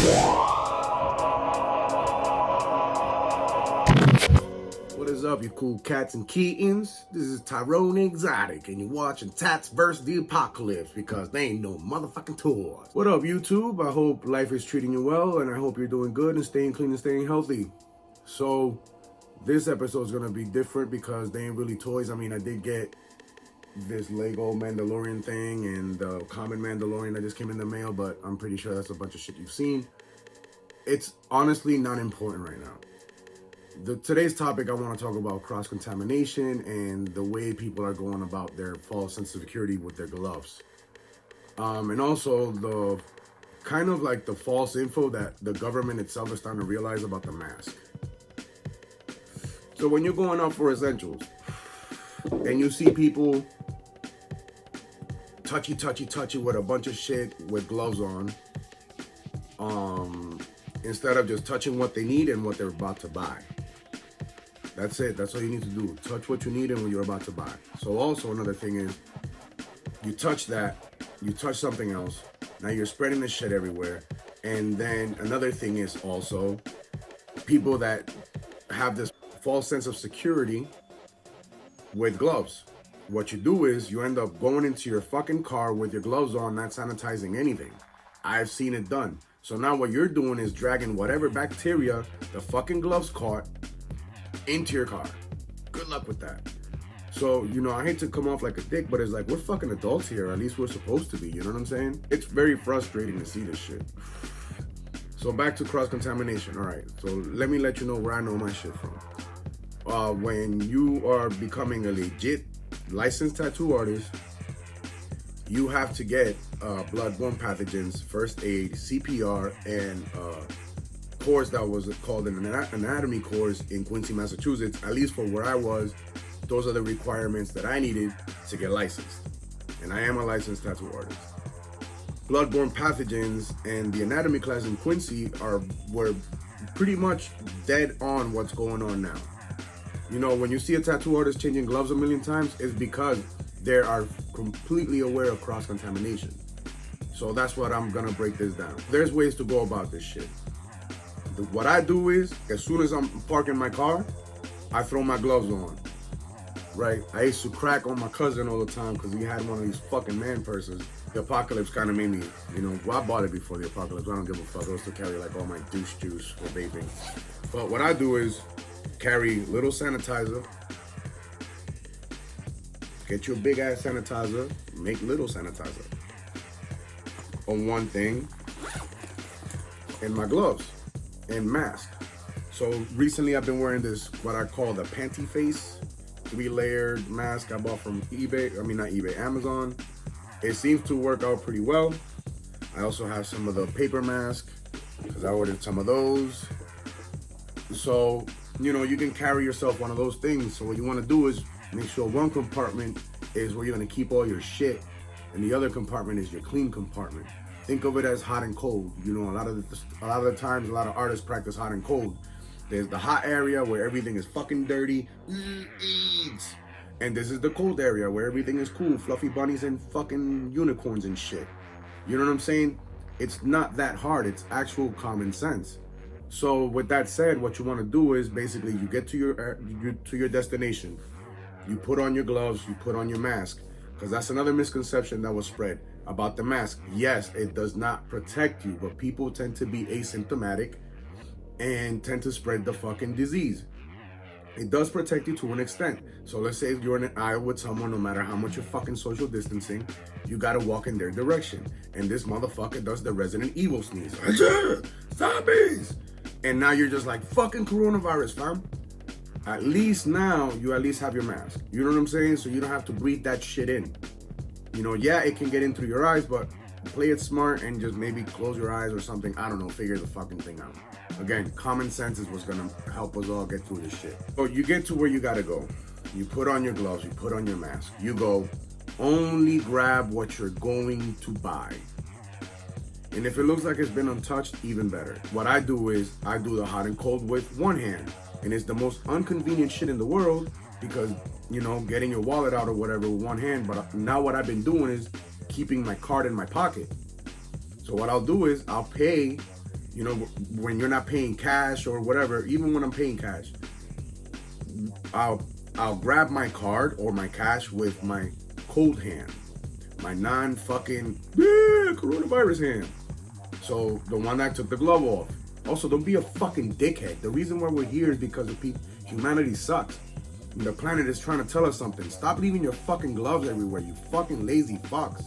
What is up, you cool cats and kittens? This is Tyrone Exotic, and you're watching Tats vs. the Apocalypse because they ain't no motherfucking toys. What up, YouTube? I hope life is treating you well, and I hope you're doing good and staying clean and staying healthy. So, this episode is gonna be different because they ain't really toys. I mean, I did get this Lego Mandalorian thing and the common Mandalorian that just came in the mail, but I'm pretty sure that's a bunch of shit you've seen. It's honestly not important right now. Today's topic, I want to talk about cross-contamination and the way people are going about their false sense of security with their gloves. And also the kind of like the false info that the government itself is starting to realize about the mask. So when you're going out for essentials and you see people touchy with a bunch of shit with gloves on, instead of just touching what they need and what they're about to buy. That's it. That's all you need to do. Touch what you need and what you're about to buy. So also another thing is, you touch that, you touch something else, now you're spreading this shit everywhere. And then another thing is also people that have this false sense of security with gloves. What you do is you end up going into your fucking car with your gloves on, not sanitizing anything. I've seen it done. So now what you're doing is dragging whatever bacteria the fucking gloves caught into your car. Good luck with that. So, you know, I hate to come off like a dick, but it's like, we're fucking adults here. At least we're supposed to be, you know what I'm saying? It's very frustrating to see this shit. So back to cross-contamination. All right, so let me let you know where I know my shit from. When you are becoming a legit licensed tattoo artist, you have to get bloodborne pathogens, first aid, CPR, and course that was called an anatomy course in Quincy, Massachusetts. At least for where I was, those are the requirements that I needed to get licensed. And I am a licensed tattoo artist. Bloodborne pathogens and the anatomy class in Quincy were pretty much dead on what's going on now. You know, when you see a tattoo artist changing gloves a million times, it's because they are completely aware of cross-contamination. So that's what I'm gonna break this down. There's ways to go about this shit. What I do is, as soon as I'm parking my car, I throw my gloves on, right? I used to crack on my cousin all the time because he had one of these fucking man purses. The Apocalypse kind of made me, you know, well, I bought it before the Apocalypse. I don't give a fuck. I used to carry like all my douche juice for vaping. But what I do is carry little sanitizer, get you a big ass sanitizer, make little sanitizer on one thing, and my gloves and mask. So recently I've been wearing this, what I call the panty face, 3-layered mask I bought from Amazon. It seems to work out pretty well. I also have some of the paper mask because I ordered some of those. So, you know, you can carry yourself one of those things. So what you want to do is make sure one compartment is where you're going to keep all your shit and the other compartment is your clean compartment. Think of it as hot and cold. You know, a lot of the times, a lot of artists practice hot and cold. There's the hot area where everything is fucking dirty, and this is the cold area where everything is cool, fluffy bunnies and fucking unicorns and shit. You know what I'm saying? It's not that hard. It's actual common sense. So with that said, what you want to do is basically you get to your destination. You put on your gloves, you put on your mask, because that's another misconception that was spread about the mask. Yes, it does not protect you, but people tend to be asymptomatic and tend to spread the fucking disease. It does protect you to an extent. So let's say if you're in an aisle with someone, no matter how much you're fucking social distancing, you gotta walk in their direction. And this motherfucker does the Resident Evil sneeze. Zombies! And now you're just like, fucking coronavirus, fam. At least now, you at least have your mask. You know what I'm saying? So you don't have to breathe that shit in. You know, yeah, it can get in through your eyes, but play it smart and just maybe close your eyes or something. I don't know, figure the fucking thing out. Again, common sense is what's gonna help us all get through this shit. So you get to where you gotta go. You put on your gloves, you put on your mask. You go, only grab what you're going to buy. And if it looks like it's been untouched, even better. What I do is I do the hot and cold with one hand. And it's the most inconvenient shit in the world because, you know, getting your wallet out or whatever with one hand. But now what I've been doing is keeping my card in my pocket. So what I'll do is I'll pay You know, when you're not paying cash or whatever, even when I'm paying cash, I'll grab my card or my cash with my cold hand, my non-fucking coronavirus hand. So the one that took the glove off. Also, don't be a fucking dickhead. The reason why we're here is because of humanity sucks. The planet is trying to tell us something. Stop leaving your fucking gloves everywhere, you fucking lazy fucks.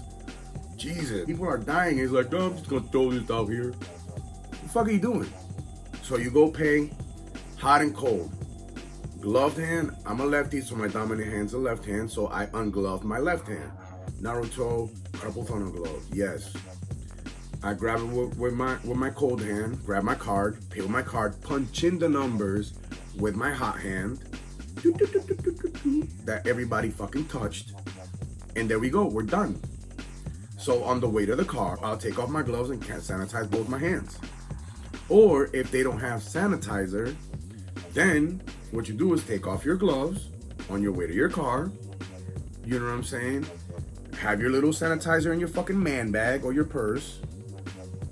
Jesus. People are dying. It's like, oh, I'm just gonna throw this out here. What the fuck are you doing? So you go pay hot and cold. Gloved hand, I'm a lefty, so my dominant hand's the left hand, so I ungloved my left hand. Naruto, carpal tunnel glove, yes. I grab it with my cold hand, grab my card, pay with my card, punch in the numbers with my hot hand that everybody fucking touched, and there we go, we're done. So on the way to the car, I'll take off my gloves and sanitize both my hands. Or if they don't have sanitizer, then what you do is take off your gloves on your way to your car. You know what I'm saying? Have your little sanitizer in your fucking man bag or your purse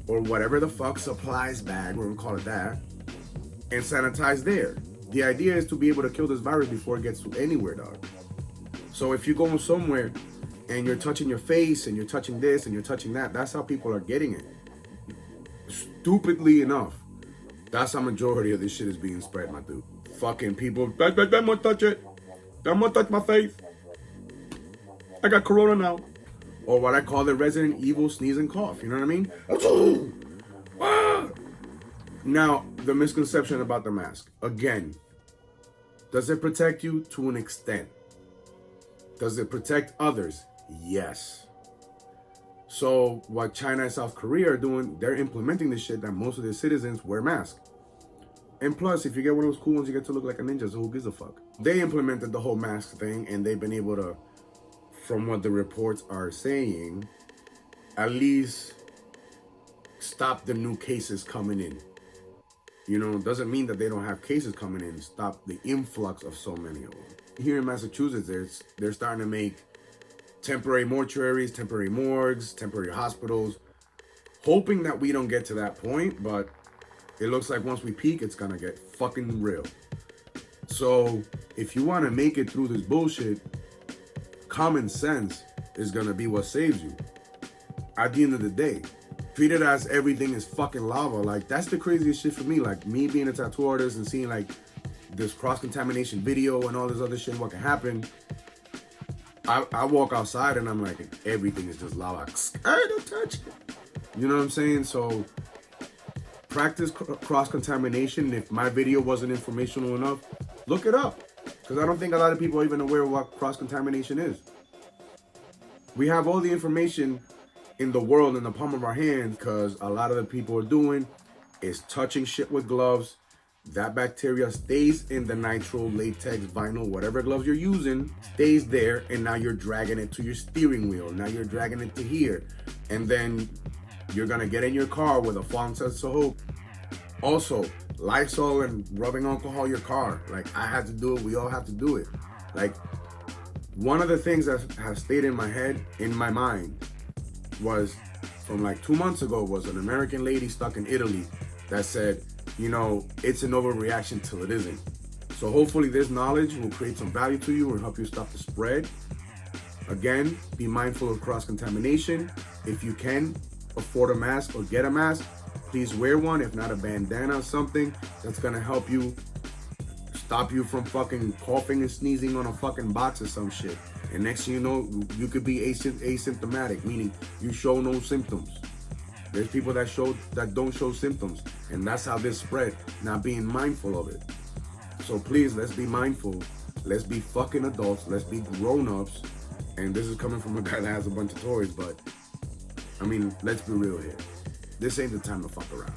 or whatever the fuck supplies bag, we're gonna call it that, and sanitize there. The idea is to be able to kill this virus before it gets to anywhere, dog. So if you're going somewhere and you're touching your face and you're touching this and you're touching that, that's how people are getting it. Stupidly enough, that's how majority of this shit is being spread, my dude. Fucking people, don't touch it. Don't touch my face. I got corona now. Or what I call the Resident Evil sneeze and cough, you know what I mean? Now, the misconception about the mask. Again, does it protect you? To an extent. Does it protect others? Yes. So what China and South Korea are doing, they're implementing this shit that most of their citizens wear masks. And plus, if you get one of those cool ones, you get to look like a ninja, so who gives a fuck? They implemented the whole mask thing, and they've been able to, from what the reports are saying, at least stop the new cases coming in. You know, it doesn't mean that they don't have cases coming in. Stop the influx of so many of them. Here in Massachusetts, they're starting to make temporary mortuaries, temporary morgues, temporary hospitals, hoping that we don't get to that point, but it looks like once we peak, it's gonna get fucking real. So if you wanna make it through this bullshit, common sense is gonna be what saves you. At the end of the day, treat it as everything is fucking lava. Like, that's the craziest shit for me. Like, me being a tattoo artist and seeing like this cross-contamination video and all this other shit, what can happen. I walk outside and I'm like, everything is just lava. I don't touch it. You know what I'm saying? So practice cross-contamination. If my video wasn't informational enough, look it up. Because I don't think a lot of people are even aware of what cross-contamination is. We have all the information in the world in the palm of our hands because a lot of the people are doing is touching shit with gloves. That bacteria stays in the nitrile, latex, vinyl, whatever gloves you're using, stays there, and now you're dragging it to your steering wheel. Now you're dragging it to here. And then you're gonna get in your car with a font says soap. Also, Lysol and rubbing alcohol your car. Like, I had to do it, we all have to do it. Like, one of the things that has stayed in my head, in my mind, was from like 2 months ago, was an American lady stuck in Italy that said, you know, it's an overreaction till it isn't. So hopefully this knowledge will create some value to you and help you stop the spread. Again, be mindful of cross-contamination. If you can afford a mask or get a mask, please wear one, if not a bandana or something that's gonna help you stop you from fucking coughing and sneezing on a fucking box or some shit. And next thing you know, you could be asymptomatic, meaning you show no symptoms. There's people that don't show symptoms, and that's how this spread, not being mindful of it. So please, let's be mindful. Let's be fucking adults. Let's be grown-ups. And this is coming from a guy that has a bunch of toys, but I mean, let's be real here. This ain't the time to fuck around.